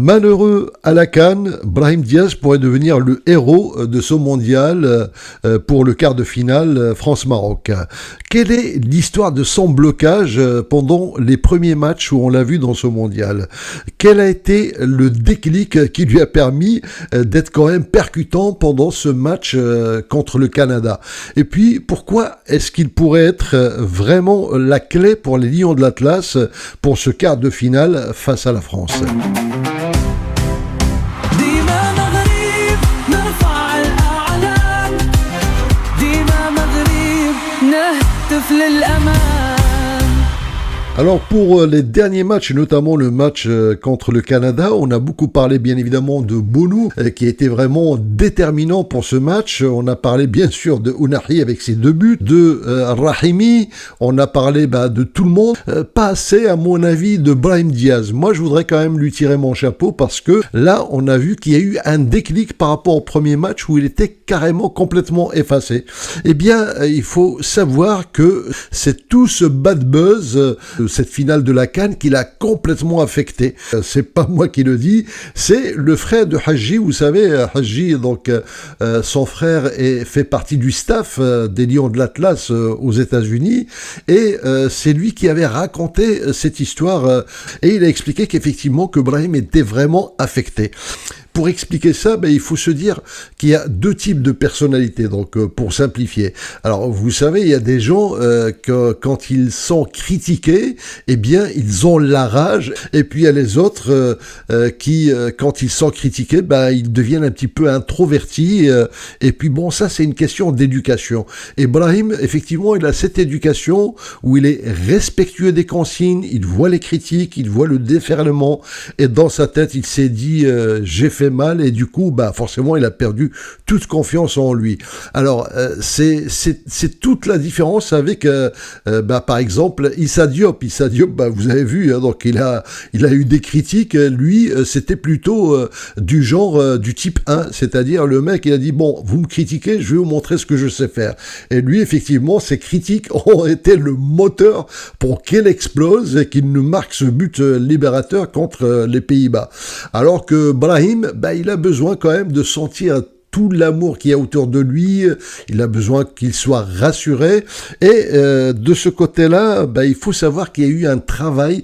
Malheureux à la CAN, Brahim Diaz pourrait devenir le héros de ce mondial pour le quart de finale France-Maroc. Quelle est l'histoire de son blocage pendant les premiers matchs où on l'a vu dans ce mondial? Quel a été le déclic qui lui a permis d'être quand même percutant pendant ce match contre le Canada? Et puis, pourquoi est-ce qu'il pourrait être vraiment la clé pour les Lions de l'Atlas pour ce quart de finale face à la France? Alors pour les derniers matchs, notamment le match contre le Canada, on a beaucoup parlé bien évidemment de Bounou qui a été vraiment déterminant pour ce match. On a parlé bien sûr de Ounahi avec ses 2 buts, de Rahimi, on a parlé de tout le monde. Pas assez à mon avis de Brahim Diaz. Moi je voudrais quand même lui tirer mon chapeau parce que là on a vu qu'il y a eu un déclic par rapport au premier match où il était carrément complètement effacé. Eh bien il faut savoir que c'est tout ce bad buzz cette finale de la CAN qui l'a complètement affecté. C'est pas moi qui le dis, c'est le frère de Hadji. Vous savez, Hadji, donc son frère fait partie du staff des Lions de l'Atlas aux États-Unis et c'est lui qui avait raconté cette histoire et il a expliqué qu'effectivement que Brahim était vraiment affecté. Pour expliquer ça, il faut se dire qu'il y a 2 types de personnalités, donc pour simplifier. Alors, vous savez, il y a des gens que quand ils sont critiqués, eh bien, ils ont la rage, et puis il y a les autres qui, quand ils sont critiqués, ils deviennent un petit peu introvertis, et puis bon, ça, c'est une question d'éducation. Et Brahim, effectivement, il a cette éducation où il est respectueux des consignes, il voit les critiques, il voit le déferlement, et dans sa tête, il s'est dit, j'ai fait mal et du coup forcément il a perdu toute confiance en lui. Alors c'est toute la différence avec par exemple Issa Diop, vous avez vu donc il a eu des critiques, lui c'était plutôt du genre du type 1, c'est-à-dire le mec il a dit bon vous me critiquez, je vais vous montrer ce que je sais faire. Et lui effectivement ses critiques ont été le moteur pour qu'il explose et qu'il nous marque ce but libérateur contre les Pays-Bas. Alors que Brahim il a besoin quand même de sentir tout l'amour qu'il y a autour de lui, il a besoin qu'il soit rassuré, et de ce côté-là, il faut savoir qu'il y a eu un travail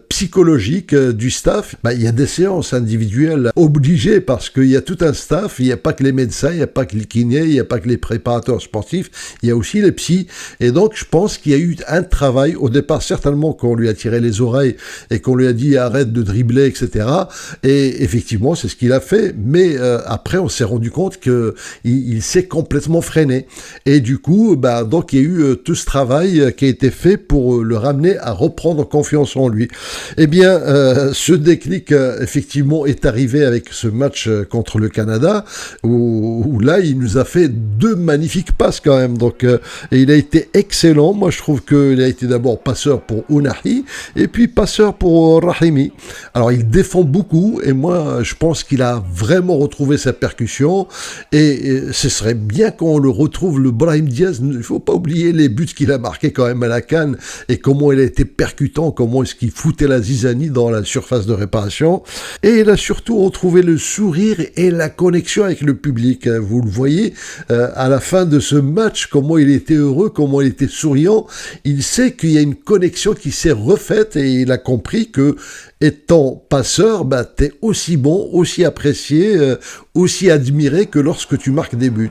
psychologique du staff. Il y a des séances individuelles obligées parce qu'il y a tout un staff, il n'y a pas que les médecins, il n'y a pas que les kinés, il n'y a pas que les préparateurs sportifs, il y a aussi les psys, et donc je pense qu'il y a eu un travail, au départ certainement qu'on lui a tiré les oreilles et qu'on lui a dit arrête de dribbler, etc. Et effectivement c'est ce qu'il a fait, mais après on s'est rendu compte qu'il s'est complètement freiné. Et du coup, donc il y a eu tout ce travail qui a été fait pour le ramener à reprendre confiance en lui. Eh bien, ce déclic, effectivement, est arrivé avec ce match contre le Canada, où là, il nous a fait 2 magnifiques passes quand même. Donc, et il a été excellent. Moi, je trouve qu'il a été d'abord passeur pour Ounahi, et puis passeur pour Rahimi. Alors, il défend beaucoup, et moi, je pense qu'il a vraiment retrouvé sa percussion. Et ce serait bien qu'on le retrouve, le Brahim Diaz. Il ne faut pas oublier les buts qu'il a marqués quand même à la CAN et comment il a été percutant, comment est-ce qu'il foutait la zizanie dans la surface de réparation. Et il a surtout retrouvé le sourire et la connexion avec le public. Vous le voyez à la fin de ce match, comment il était heureux, comment il était souriant. Il sait qu'il y a une connexion qui s'est refaite et il a compris que étant passeur, t'es aussi bon, aussi apprécié, aussi admiré que lorsque tu marques des buts.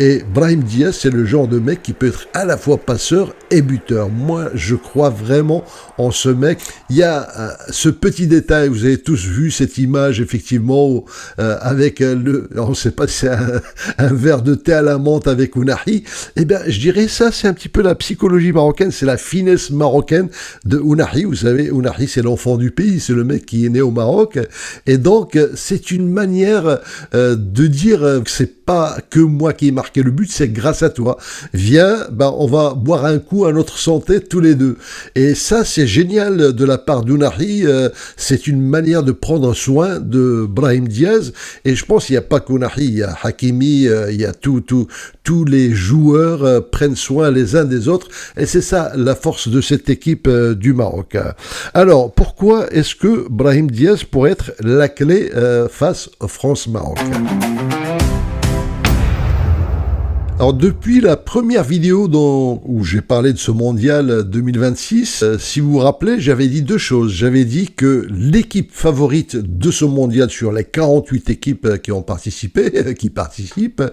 Et Brahim Diaz, c'est le genre de mec qui peut être à la fois passeur et buteur. Moi, je crois vraiment en ce mec. Il y a ce petit détail, vous avez tous vu cette image, effectivement, avec on ne sait pas si c'est un verre de thé à la menthe avec Ounahi. Eh bien, je dirais ça, c'est un petit peu la psychologie marocaine, c'est la finesse marocaine de Ounahi. Vous savez, Ounahi, c'est l'enfant du pays, c'est le mec qui est né au Maroc. Et donc, c'est une manière de dire que c'est pas que moi qui ai marqué le but, c'est grâce à toi. Viens, on va boire un coup à notre santé tous les deux. Et ça, c'est génial de la part d'Ounahi. C'est une manière de prendre soin de Brahim Diaz. Et je pense qu'il n'y a pas qu'Ounahi, il y a Hakimi, il y a tous tous les joueurs prennent soin les uns des autres, et c'est ça la force de cette équipe du Maroc. Alors, pourquoi est-ce que Brahim Diaz pourrait être la clé face France-Maroc? Alors depuis la première vidéo où j'ai parlé de ce mondial 2026, si vous vous rappelez, j'avais dit deux choses. J'avais dit que l'équipe favorite de ce mondial sur les 48 équipes qui ont participé, qui participent,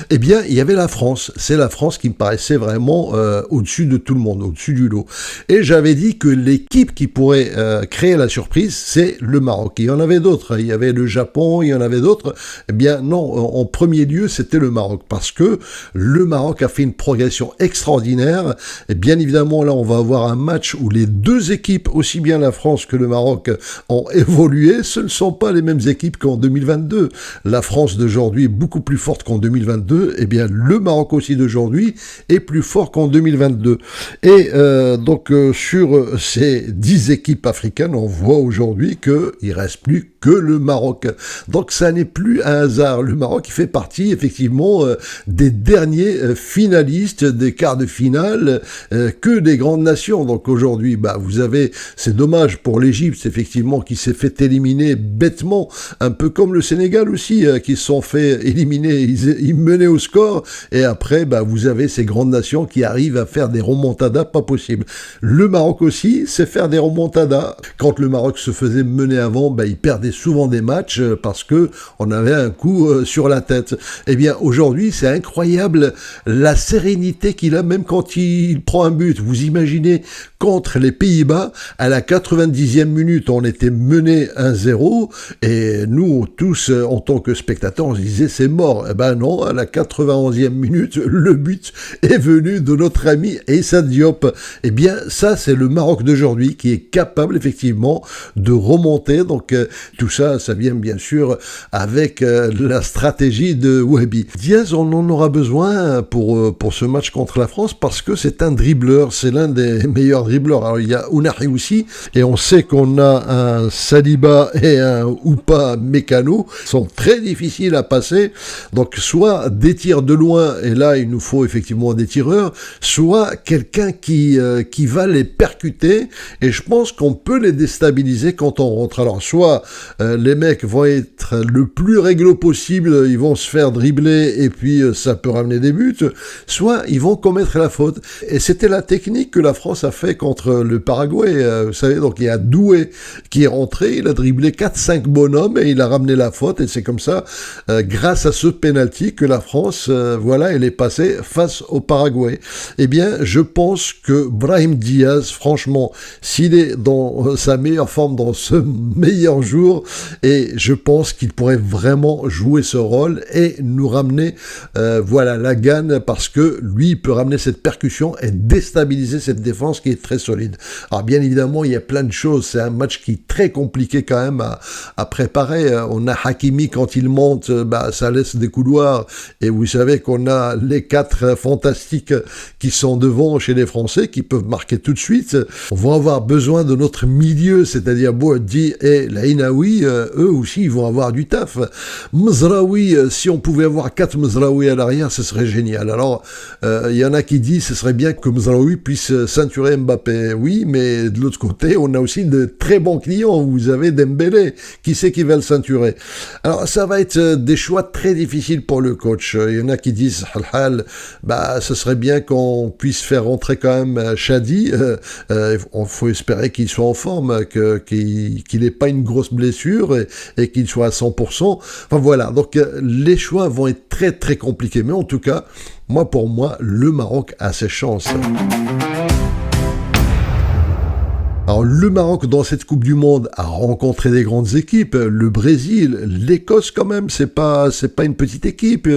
eh bien il y avait la France. C'est la France qui me paraissait vraiment au-dessus de tout le monde, au-dessus du lot. Et j'avais dit que l'équipe qui pourrait créer la surprise, c'est le Maroc. Il y en avait d'autres. Il y avait le Japon, il y en avait d'autres. Eh bien non, en premier lieu, c'était le Maroc parce que le Maroc a fait une progression extraordinaire. Et bien évidemment, là, on va avoir un match où les deux équipes, aussi bien la France que le Maroc, ont évolué. Ce ne sont pas les mêmes équipes qu'en 2022. La France d'aujourd'hui est beaucoup plus forte qu'en 2022. Et bien, le Maroc aussi d'aujourd'hui est plus fort qu'en 2022. Et donc, sur ces 10 équipes africaines, on voit aujourd'hui qu'il ne reste plus que le Maroc. Donc, ça n'est plus un hasard. Le Maroc, il fait partie, effectivement, des derniers finalistes des quarts de finale que des grandes nations. Donc aujourd'hui, vous avez, c'est dommage pour l'Égypte, effectivement, qui s'est fait éliminer bêtement, un peu comme le Sénégal aussi, qui se sont fait éliminer, ils menaient au score, et après, vous avez ces grandes nations qui arrivent à faire des remontadas pas possibles. Le Maroc aussi, c'est faire des remontadas. Quand le Maroc se faisait mener avant, il perdait souvent des matchs parce que on avait un coup sur la tête. Eh bien, aujourd'hui, c'est incroyable la sérénité qu'il a même quand il prend un but. Vous imaginez, contre les Pays-Bas, à la 90e minute, on était mené 1-0 et nous, tous, en tant que spectateurs, on se disait c'est mort. Eh ben non, à la 91e minute, le but est venu de notre ami Issa Diop. Eh bien, ça, c'est le Maroc d'aujourd'hui qui est capable, effectivement, de remonter. Donc, tout ça, ça vient bien sûr avec la stratégie de Wahbi. Diaz, on en aura besoin pour ce match contre la France parce que c'est un dribbleur, c'est l'un des meilleurs dribbleurs. Alors il y a Ounahi aussi et on sait qu'on a un Saliba et un Oupa Mécano sont très difficiles à passer, donc soit des tirs de loin et là il nous faut effectivement des tireurs, soit quelqu'un qui va les percuter et je pense qu'on peut les déstabiliser quand on rentre. Alors soit les mecs vont être le plus réglo possible, ils vont se faire dribbler et puis ça peut ramener des buts, soit ils vont commettre la faute. Et c'était la technique que la France a fait contre le Paraguay. Vous savez, donc il y a Doué qui est rentré, il a dribblé 4-5 bonhommes et il a ramené la faute. Et c'est comme ça, grâce à ce penalty, que la France, elle est passée face au Paraguay. Eh bien, je pense que Brahim Diaz, franchement, s'il est dans sa meilleure forme, dans ce meilleur jour, et je pense qu'il pourrait vraiment jouer ce rôle et nous ramener la gagne parce que lui il peut ramener cette percussion et déstabiliser cette défense qui est très solide. Alors bien évidemment il y a plein de choses, c'est un match qui est très compliqué quand même à préparer. On a Hakimi quand il monte, ça laisse des couloirs et vous savez qu'on a les 4 fantastiques qui sont devant chez les Français qui peuvent marquer tout de suite. On va avoir besoin de notre milieu, c'est-à-dire Boadi et Lainaoui, eux aussi ils vont avoir du taf. Mezraoui, si on pouvait avoir 4 Mezraoui à l'arrière, ce serait génial. Alors, il y en a qui disent ce serait bien que Mezraoui puisse ceinturer Mbappé. Oui, mais de l'autre côté, on a aussi de très bons clients. Vous avez Dembélé. Qui c'est qui va le ceinturer? Alors, ça va être des choix très difficiles pour le coach. Il y en a qui disent ce serait bien qu'on puisse faire rentrer quand même Shadi. Il faut espérer qu'il soit en forme, qu'il n'ait pas une grosse blessure et qu'il soit à 100%. Enfin voilà, donc les choix vont être très très compliqués. Mais en tout cas, pour moi, le Maroc a ses chances. Alors le Maroc dans cette Coupe du Monde a rencontré des grandes équipes, le Brésil, l'Écosse quand même, c'est pas une petite équipe,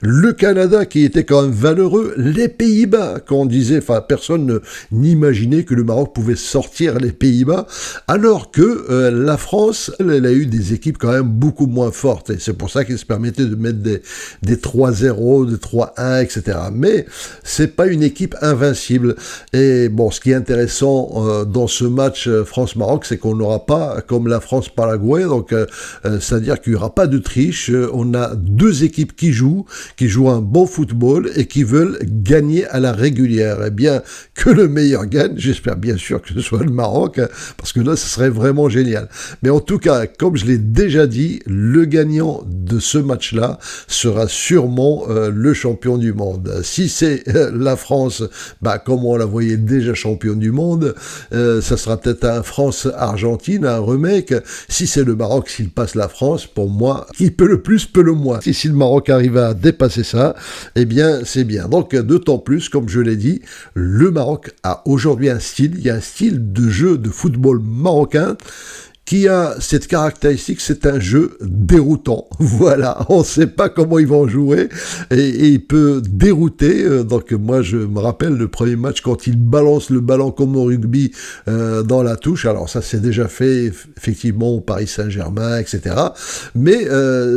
le Canada qui était quand même valeureux, les Pays-Bas quand on disait, personne n'imaginait que le Maroc pouvait sortir les Pays-Bas, alors que la France, elle a eu des équipes quand même beaucoup moins fortes et c'est pour ça qu'ils se permettaient de mettre des 3-0, des 3-1, etc. Mais c'est pas une équipe invincible et bon, ce qui est intéressant dans ce match France-Maroc, c'est qu'on n'aura pas comme la France-Paraguay, donc c'est-à-dire qu'il n'y aura pas de triche. On a deux équipes qui jouent un bon football et qui veulent gagner à la régulière. Eh bien, que le meilleur gagne. J'espère bien sûr que ce soit le Maroc, parce que là, ce serait vraiment génial. Mais en tout cas, comme je l'ai déjà dit, le gagnant de ce match-là sera sûrement le champion du monde. Si c'est la France, comme on la voyait déjà championne du monde, ça sera peut-être un France-Argentine, un remake. Si c'est le Maroc, s'il passe la France, pour moi, qui peut le plus, peut le moins. Si le Maroc arrive à dépasser ça, eh bien, c'est bien. Donc, d'autant plus, comme je l'ai dit, le Maroc a aujourd'hui un style, il y a un style de jeu de football marocain qui a cette caractéristique, c'est un jeu déroutant. Voilà, on ne sait pas comment ils vont jouer et il peut dérouter. Donc moi, je me rappelle le premier match quand il balance le ballon comme au rugby dans la touche. Alors ça, c'est déjà fait effectivement au Paris Saint-Germain, etc. Mais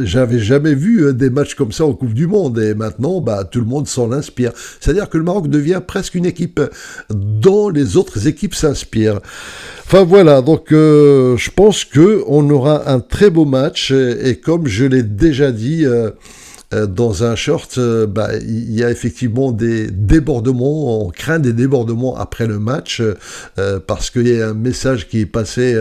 j'avais jamais vu des matchs comme ça en Coupe du Monde et maintenant, tout le monde s'en inspire. C'est-à-dire que le Maroc devient presque une équipe dont les autres équipes s'inspirent. Enfin voilà, donc je pense qu'on aura un très beau match et comme je l'ai déjà dit dans un short, il y a effectivement des débordements, on craint des débordements après le match parce qu'il y a un message qui est passé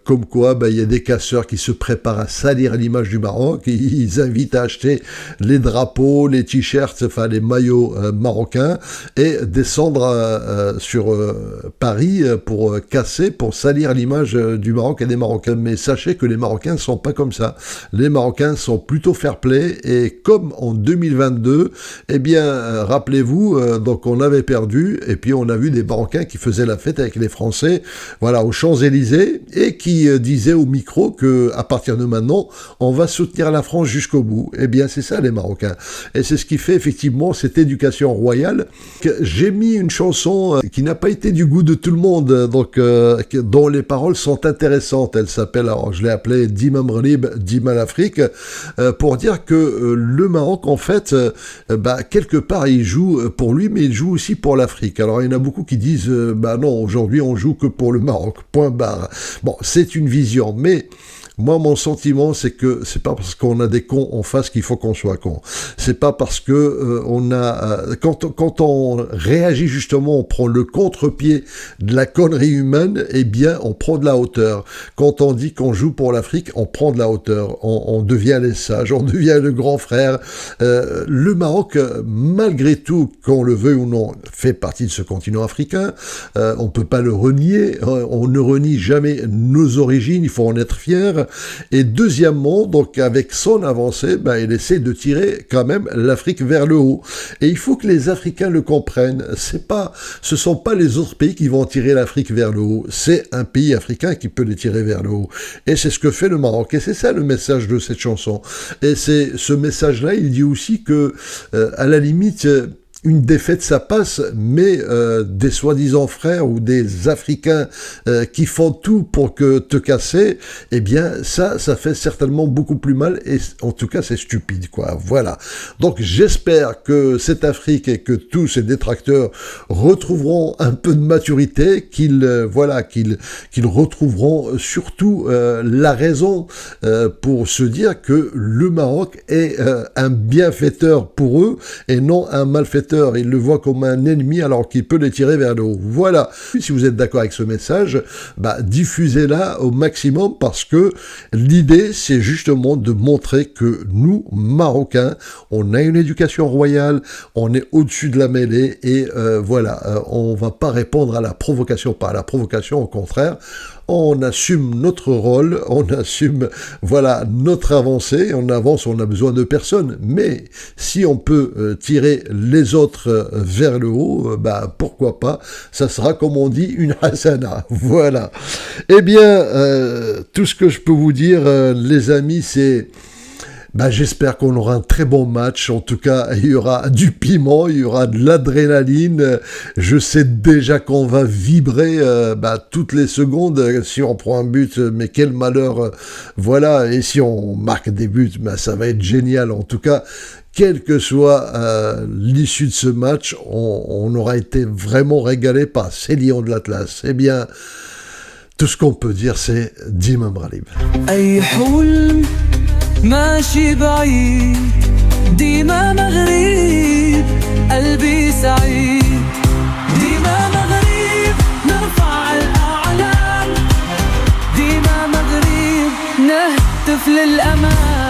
comme quoi il y a des casseurs qui se préparent à salir l'image du Maroc, ils invitent à acheter les drapeaux, les t-shirts, enfin les maillots marocains et descendre sur Paris pour casser, pour salir l'image du Maroc et des Marocains. Mais sachez que les Marocains ne sont pas comme ça. Les Marocains sont plutôt fair-play et comme en 2022, eh bien, rappelez-vous, donc on avait perdu, et puis on a vu des Marocains qui faisaient la fête avec les Français, voilà, aux Champs-Élysées, et qui disaient au micro que à partir de maintenant, on va soutenir la France jusqu'au bout. Eh bien, c'est ça les Marocains. Et c'est ce qui fait effectivement cette éducation royale. J'ai mis une chanson qui n'a pas été du goût de tout le monde, donc dont les paroles sont intéressantes. Elle s'appelle, alors je l'ai appelée Dima Mrib, Dima l'Afrique, pour dire que le Maroc, en fait, quelque part, il joue pour lui, mais il joue aussi pour l'Afrique. Alors, il y en a beaucoup qui disent, non, aujourd'hui, on joue que pour le Maroc, point barre. Bon, c'est une vision, mais moi, mon sentiment, c'est que c'est pas parce qu'on a des cons en face qu'il faut qu'on soit con. C'est pas parce que on a quand on réagit justement, on prend le contre-pied de la connerie humaine, eh bien, on prend de la hauteur. Quand on dit qu'on joue pour l'Afrique, on prend de la hauteur. On devient les sages, on devient le grand frère. Le Maroc, malgré tout, qu'on le veuille ou non, fait partie de ce continent africain. On peut pas le renier. On ne renie jamais nos origines. Il faut en être fier. Et deuxièmement, donc avec son avancée, il essaie de tirer quand même l'Afrique vers le haut. Et il faut que les Africains le comprennent. Ce sont pas les autres pays qui vont tirer l'Afrique vers le haut. C'est un pays africain qui peut les tirer vers le haut. Et c'est ce que fait le Maroc. Et c'est ça le message de cette chanson. Et c'est ce message-là, il dit aussi que, à la limite, une défaite, ça passe, mais des soi-disant frères ou des Africains qui font tout pour que te casser, eh bien, ça fait certainement beaucoup plus mal, et en tout cas, c'est stupide, quoi. Voilà. Donc, j'espère que cette Afrique et que tous ces détracteurs retrouveront un peu de maturité, qu'ils retrouveront surtout la raison pour se dire que le Maroc est un bienfaiteur pour eux et non un malfaiteur. Il le voit comme un ennemi alors qu'il peut les tirer vers le haut. Voilà. Si vous êtes d'accord avec ce message, diffusez-la au maximum parce que l'idée, c'est justement de montrer que nous, Marocains, on a une éducation royale, on est au-dessus de la mêlée et on va pas répondre à la provocation par la provocation, au contraire. On assume notre rôle, on assume, notre avancée, on avance, on a besoin de personne. Mais si on peut tirer les autres vers le haut, pourquoi pas. Ça sera, comme on dit, une hasana. Voilà. Eh bien, tout ce que je peux vous dire, les amis, c'est Bah, j'espère qu'on aura un très bon match. En tout cas, il y aura du piment, il y aura de l'adrénaline. Je sais déjà qu'on va vibrer toutes les secondes. Si on prend un but, mais quel malheur. Voilà, et si on marque des buts, ça va être génial. En tout cas, quelle que soit l'issue de ce match, on aura été vraiment régalé par ces Lions de l'Atlas. Eh bien, tout ce qu'on peut dire, c'est Dima Mghalib. ماشي بعيد ديما مغرب قلبي سعيد ديما مغرب نرفع الأعلام ديما مغرب نهتف للأمان